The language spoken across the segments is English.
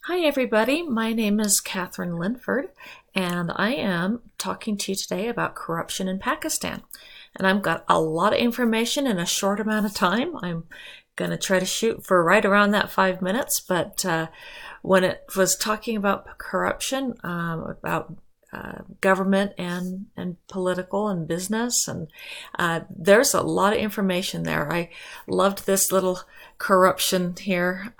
Hi, everybody. My name is Catherine Linford, and I am talking to you today about corruption in Pakistan. And I've got a lot of information in a short amount of time. I'm going to try to shoot for right around that 5 minutes, but when it was talking about corruption, about government and political and business, and there's a lot of information there. I loved this little corruption here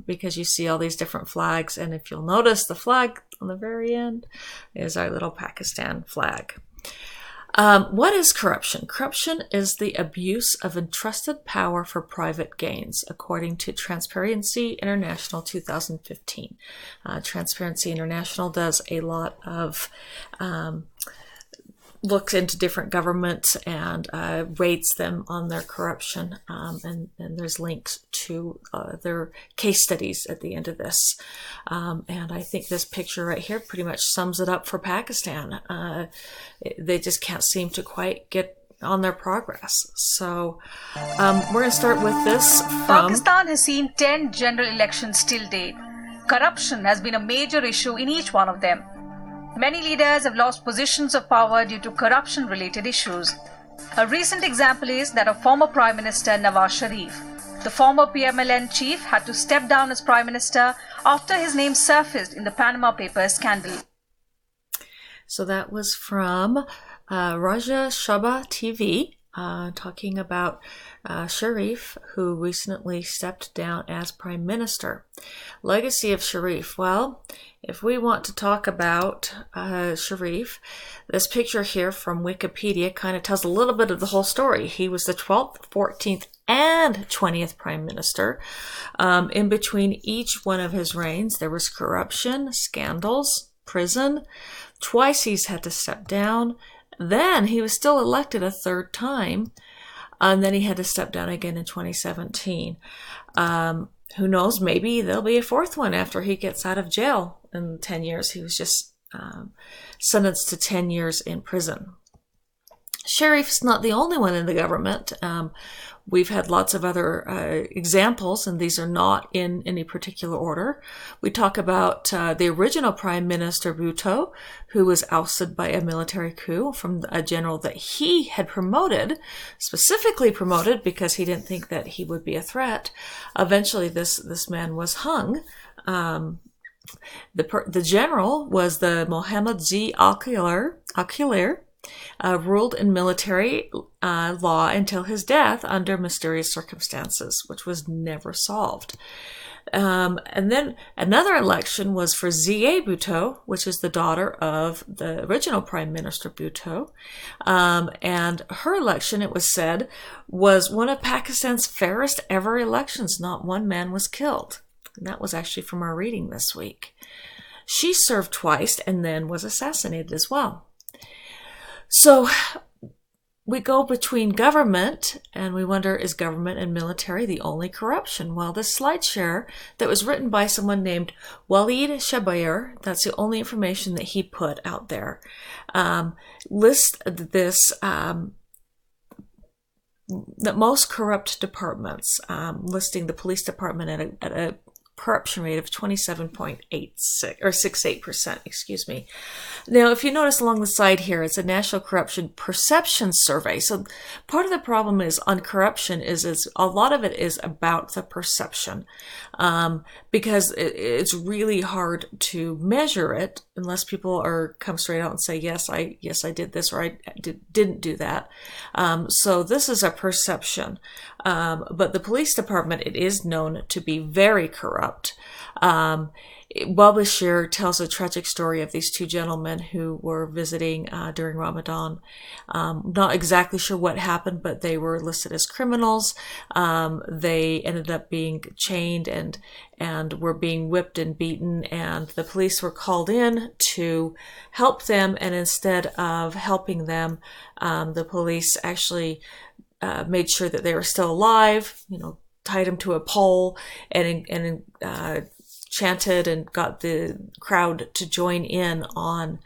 because you see all these different flags, and if you'll notice, the flag on the very end is our little Pakistan flag. What is corruption? Corruption is the abuse of entrusted power for private gains, according to Transparency International 2015. Transparency International does a lot of looks into different governments and rates them on their corruption, and there's links to their case studies at the end of this. And I think this picture right here pretty much sums it up for Pakistan. They just can't seem to quite get on their progress. So we're going to start with this from... Pakistan has seen 10 general elections till date. Corruption has been a major issue in each one of them. Many leaders have lost positions of power due to corruption-related issues. A recent example is that of former Prime Minister Nawaz Sharif. The former PMLN chief had to step down as Prime Minister after his name surfaced in the Panama Papers scandal. So that was from Rajya Sabha TV, talking about Sharif, who recently stepped down as Prime Minister. Legacy of Sharif. Well, if we want to talk about Sharif, this picture here from Wikipedia kind of tells a little bit of the whole story. He was the 12th, 14th, and 20th Prime Minister. In between each one of his reigns, there was corruption, scandals, prison. Twice he's had to step down. Then he was still elected a third time, and then he had to step down again in 2017. Who knows, maybe there'll be a fourth one after he gets out of jail in 10 years. He was just sentenced to 10 years in prison. Sharif's not the only one in the government. We've had lots of other examples, and these are not in any particular order. We talk about the original Prime Minister Bhutto, who was ousted by a military coup from a general that he had promoted, specifically promoted because he didn't think that he would be a threat. Eventually, this man was hung. The general was the Mohammad Z. Al-Khilir, ruled in military law until his death under mysterious circumstances, which was never solved. And then another election was for Zia Bhutto, which is the daughter of the original Prime Minister Bhutto. And her election, it was said, was one of Pakistan's fairest ever elections. Not one man was killed. And that was actually from our reading this week. She served twice and then was assassinated as well. So we go between government and we wonder, is government and military the only corruption? Well, this slide share that was written by someone named Walid Shabair, that's the only information that he put out there, lists this, the most corrupt departments, listing the police department at a corruption rate of 27.86 or 68%, excuse me. Now, if you notice along the side here, it's a National Corruption Perception Survey. So part of the problem is on corruption is a lot of it is about the perception, because it's really hard to measure it unless people come straight out and say, yes, I did this, or I didn't do that. So this is a perception. But the police department, it is known to be very corrupt. Bashir tells a tragic story of these two gentlemen who were visiting during Ramadan. Not exactly sure what happened, but they were listed as criminals. They ended up being chained and were being whipped and beaten, and the police were called in to help them, and instead of helping them, the police actually made sure that they were still alive, tied them to a pole and chanted and got the crowd to join in on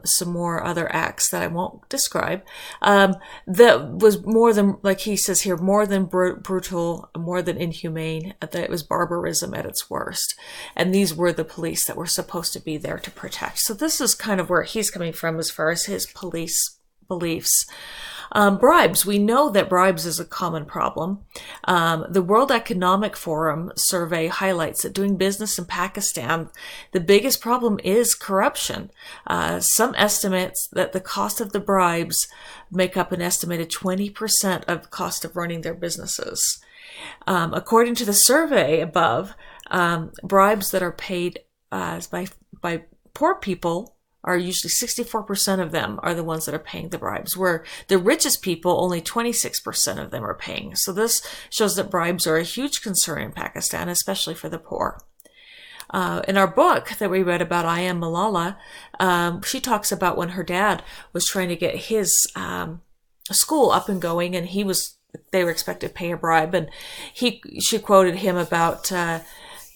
some more other acts that I won't describe. That was more than, like he says here, more than brutal, more than inhumane, that it was barbarism at its worst. And these were the police that were supposed to be there to protect. So this is kind of where he's coming from as far as his police beliefs. Bribes. We know that bribes is a common problem. The World Economic Forum survey highlights that doing business in Pakistan, the biggest problem is corruption. Some estimates that the cost of the bribes make up an estimated 20% of the cost of running their businesses. According to the survey above, bribes that are paid by poor people are usually 64% of them are the ones that are paying the bribes, where the richest people, only 26% of them are paying. So this shows that bribes are a huge concern in Pakistan, especially for the poor. In our book that we read about I Am Malala, she talks about when her dad was trying to get his school up and going, and they were expected to pay a bribe, and she quoted him about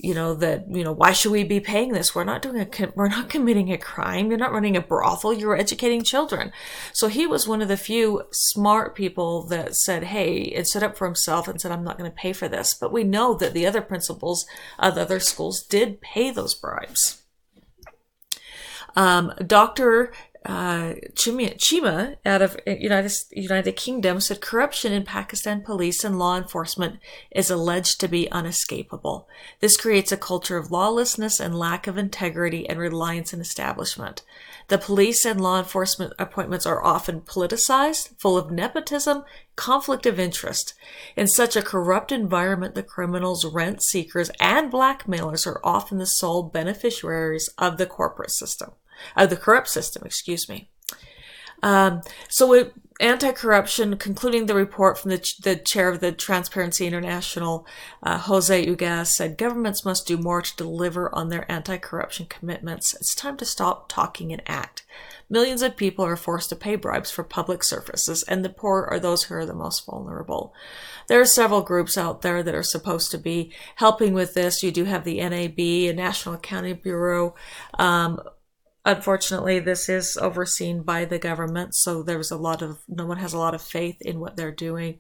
why should we be paying this? We're not committing a crime. You're not running a brothel. You're educating children. So he was one of the few smart people that said, hey, and stood up for himself and said, I'm not going to pay for this. But we know that the other principals of the other schools did pay those bribes. Dr. Chima out of United Kingdom said corruption in Pakistan police and law enforcement is alleged to be unescapable. This creates a culture of lawlessness and lack of integrity and reliance in establishment. The police and law enforcement appointments are often politicized, full of nepotism, conflict of interest. In such a corrupt environment, the criminals, rent seekers, and blackmailers are often the sole beneficiaries of the corporate system. The corrupt system, excuse me. So anti-corruption, concluding the report from the chair of the Transparency International, Jose Ugas, said governments must do more to deliver on their anti-corruption commitments. It's time to stop talking and act. Millions of people are forced to pay bribes for public services, and the poor are those who are the most vulnerable. There are several groups out there that are supposed to be helping with this. You do have the NAB, a National Accounting Bureau. Unfortunately, this is overseen by the government, so no one has a lot of faith in what they're doing.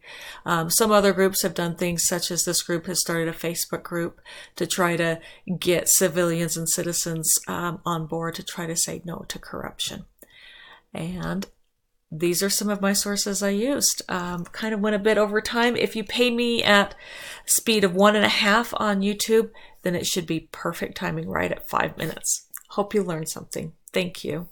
Some other groups have done things, such as this group has started a Facebook group to try to get civilians and citizens on board to try to say no to corruption. And these are some of my sources I used. Kind of went a bit over time. If you pay me at speed of 1.5 on YouTube, then it should be perfect timing right at 5 minutes. Hope you learned something. Thank you.